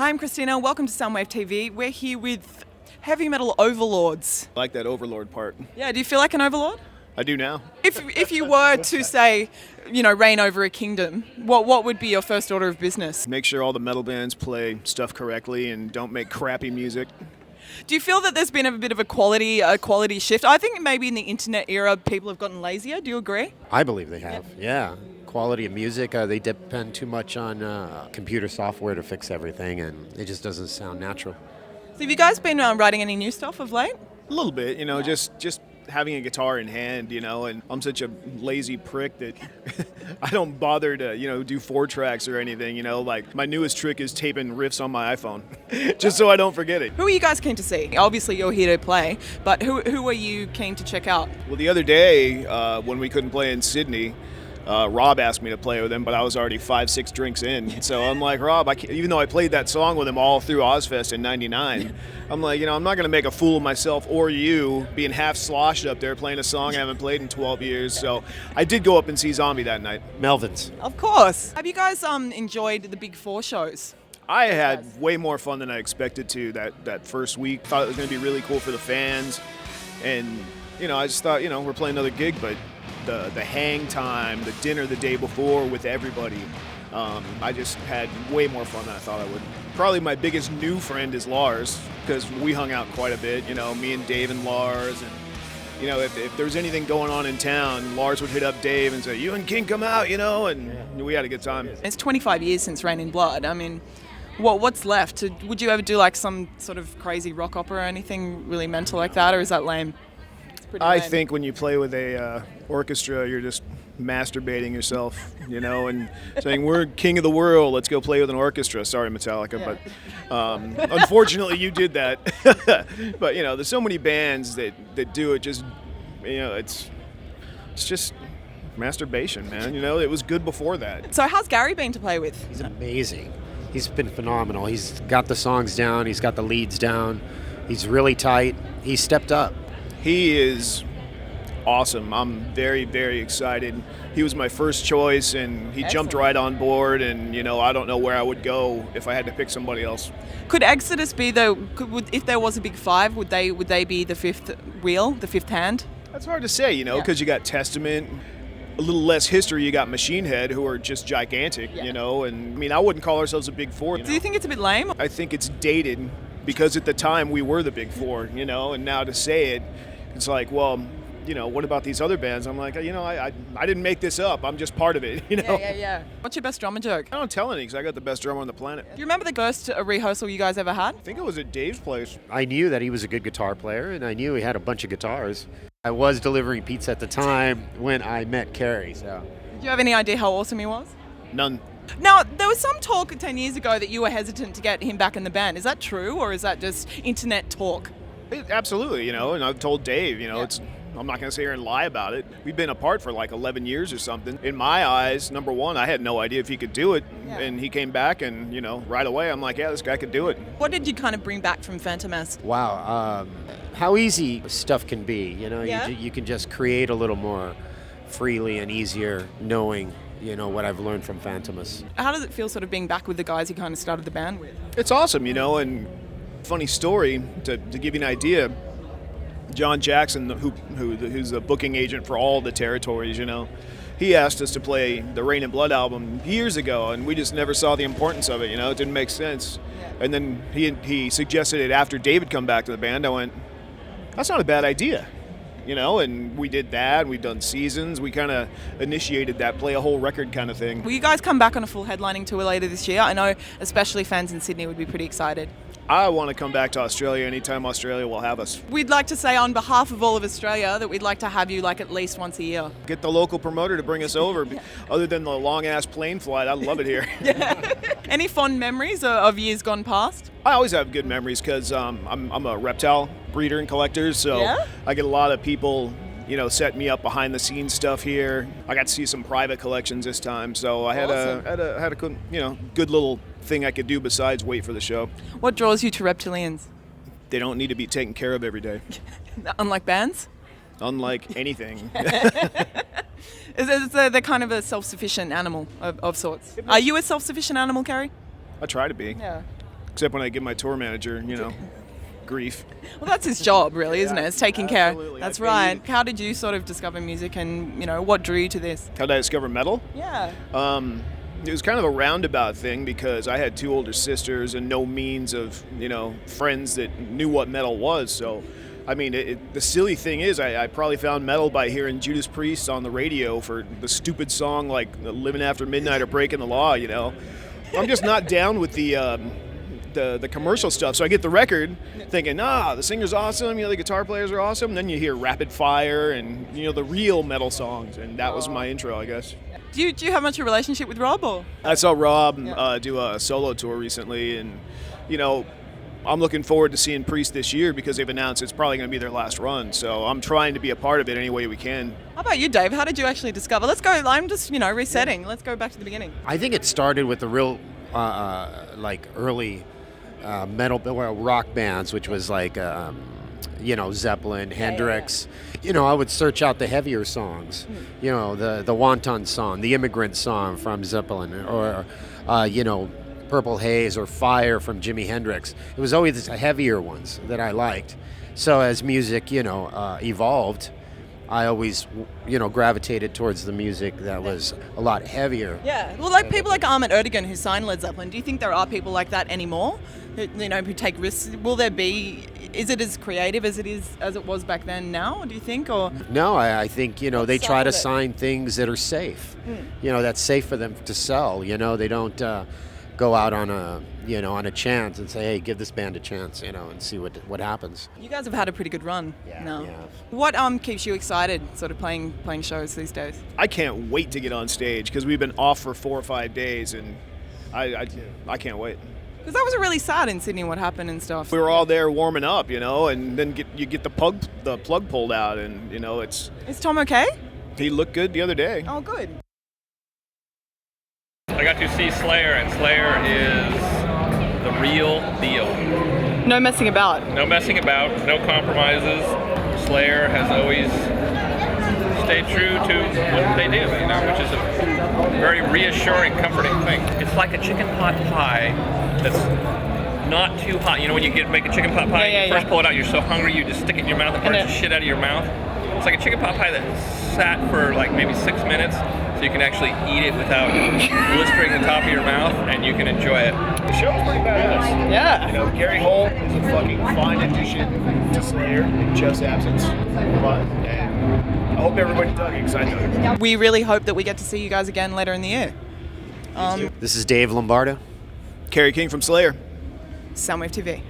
Hi, I'm Christina. Welcome to Soundwave TV. We're here with heavy metal overlords. I like that overlord part. Yeah, do you feel like an overlord? I do now. If you were to say, reign over a kingdom, what would be your first order of business? Make sure all the metal bands play stuff correctly and don't make crappy music. Do you feel that there's been a bit of a quality shift? I think maybe in the internet era, people have gotten lazier. Do you agree? I believe they have, yeah. Quality of music, they depend too much on computer software to fix everything, and it just doesn't sound natural. So have you guys been writing any new stuff of late? A little bit, just having a guitar in hand, and I'm such a lazy prick that I don't bother to, do 4 tracks or anything, like my newest trick is taping riffs on my iPhone, just so I don't forget it. Who are you guys keen to see? Obviously you're here to play, but who are you keen to check out? Well, the other day, when we couldn't play in Sydney, Rob asked me to play with him, but I was already 5-6 drinks in. So I'm like, Rob, even though I played that song with him all through Ozfest in '99, I'm like, I'm not going to make a fool of myself or you being half sloshed up there playing a song I haven't played in 12 years. So I did go up and see Zombie that night. Melvin's. Of course. Have you guys enjoyed the Big 4 shows? I had way more fun than I expected to that first week. Thought it was going to be really cool for the fans. And, I just thought, we're playing another gig, but the hang time, the dinner the day before with everybody, I just had way more fun than I thought I would. Probably my biggest new friend is Lars, because we hung out quite a bit, me and Dave and Lars. And, if there was anything going on in town, Lars would hit up Dave and say, you and King come out, and we had a good time. It's 25 years since Rain in Blood. I mean, what's left? Would you ever do like some sort of crazy rock opera or anything really mental like that, or is that lame? I think when you play with a orchestra, you're just masturbating yourself, and saying, we're king of the world, let's go play with an orchestra. Sorry, Metallica, but unfortunately you did that. But, there's so many bands that do it just, it's just masturbation, man. It was good before that. So how's Gary been to play with? He's amazing. He's been phenomenal. He's got the songs down. He's got the leads down. He's really tight. He stepped up. He is awesome. I'm very, very excited. He was my first choice, and he jumped right on board, and, I don't know where I would go if I had to pick somebody else. Could Exodus be if there was a big 5, would they be the fifth wheel, the fifth hand? That's hard to say, because you got Testament. A little less history, you got Machine Head, who are just gigantic, and, I wouldn't call ourselves a big 4. Do you think it's a bit lame? I think it's dated, because at the time we were the big 4, and now to say it, it's like, well, what about these other bands? I'm like, I didn't make this up. I'm just part of it, Yeah. What's your best drummer joke? I don't tell any, because I got the best drummer on the planet. Do you remember the first rehearsal you guys ever had? I think it was at Dave's place. I knew that he was a good guitar player, and I knew he had a bunch of guitars. I was delivering pizza at the time when I met Carrie, so. Did you have any idea how awesome he was? None. Now, there was some talk 10 years ago that you were hesitant to get him back in the band. Is that true, or is that just internet talk? Absolutely, and I've told Dave, I'm not going to sit here and lie about it. We've been apart for like 11 years or something. In my eyes, number one, I had no idea if he could do it. Yeah. And he came back and, right away, I'm like, yeah, this guy could do it. What did you kind of bring back from Phantom S? Wow. How easy stuff can be. You can just create a little more freely and easier knowing, what I've learned from Phantomus. How does it feel sort of being back with the guys you kind of started the band with? It's awesome, and funny story, to give you an idea, John Jackson, who's a booking agent for all the territories, he asked us to play the Rain and Blood album years ago, and we just never saw the importance of it, it didn't make sense. And then he suggested it after David come back to the band. I went, that's not a bad idea, and we did that, and we've done Seasons. We kind of initiated that play a whole record kind of thing. Will you guys come back on a full headlining tour later this year? I know especially fans in Sydney would be pretty excited. I want to come back to Australia anytime Australia will have us. We'd like to say on behalf of all of Australia that we'd like to have you at least once a year. Get the local promoter to bring us over. Other than the long-ass plane flight, I love it here. Any fond memories of years gone past? I always have good memories because I'm a reptile breeder and collector, so I get a lot of people set me up behind the scenes stuff here. I got to see some private collections this time, so I had a good little thing I could do besides wait for the show. What draws you to reptilians? They don't need to be taken care of every day. Unlike bands? Unlike anything. They're kind of a self-sufficient animal of sorts. Are you a self-sufficient animal, Carrie? I try to be. Yeah. except when I give my tour manager, grief. Well, that's his job, really, isn't it? It's taking care. Absolutely. That's right. How did you sort of discover music, and what drew you to this? How did I discover metal? Yeah. It was kind of a roundabout thing because I had 2 older sisters and no means of, friends that knew what metal was. So, I mean, the silly thing is I probably found metal by hearing Judas Priest on the radio for the stupid song like Living After Midnight or Breaking the Law, I'm just not down with the commercial stuff. So I get the record thinking, the singer's awesome, the guitar players are awesome. And then you hear Rapid Fire and, the real metal songs. And that was my intro, I guess. Do you have much of a relationship with Rob? Or? I saw Rob do a solo tour recently. And, I'm looking forward to seeing Priest this year because they've announced it's probably going to be their last run. So I'm trying to be a part of it any way we can. How about you, Dave? How did you actually discover? Let's go. I'm just, resetting. Yeah. Let's go back to the beginning. I think it started with the real, early metal rock bands, which was like, Zeppelin, Hendrix. I would search out the heavier songs. The Wonton song, the Immigrant song from Zeppelin, or Purple Haze or Fire from Jimi Hendrix. It was always the heavier ones that I liked. So as music, evolved, I always, gravitated towards the music that was a lot heavier. Yeah, well, like people like Ahmet Ertegun who signed Led Zeppelin, do you think there are people like that anymore, who take risks? Will there be, is it as creative as it was back then now, do you think? Or no, I think, they try to sign things that are safe, that's safe for them to sell. They don't go out on a chance and say, hey, give this band a chance, and see what happens. You guys have had a pretty good run now. Yeah. What keeps you excited sort of playing shows these days? I can't wait to get on stage because we've been off for 4 or 5 days, and I can't wait. Because that was really sad in Sydney what happened and stuff. We were all there warming up, and then you get the plug pulled out, and it's. Is Tom okay? He looked good the other day. Oh, good. I got to see Slayer, and Slayer is the real deal. No messing about. No messing about, no compromises. Slayer has always stayed true to what they do, which is a very reassuring, comforting thing. It's like a chicken pot pie that's not too hot. When you make a chicken pot pie, you first pull it out, you're so hungry, you just stick it in your mouth and burns the shit out of your mouth. It's like a chicken pot pie that sat for like maybe 6 minutes, so you can actually eat it without blistering the top of your mouth, and you can enjoy it. The show's pretty badass. Yeah. Gary Holt is a fucking fine addition to Slayer in Jeff's absence. And I hope everybody dug it, because I dug it. We really hope that we get to see you guys again later in the year. This is Dave Lombardo. Kerry King from Slayer. Soundwave TV.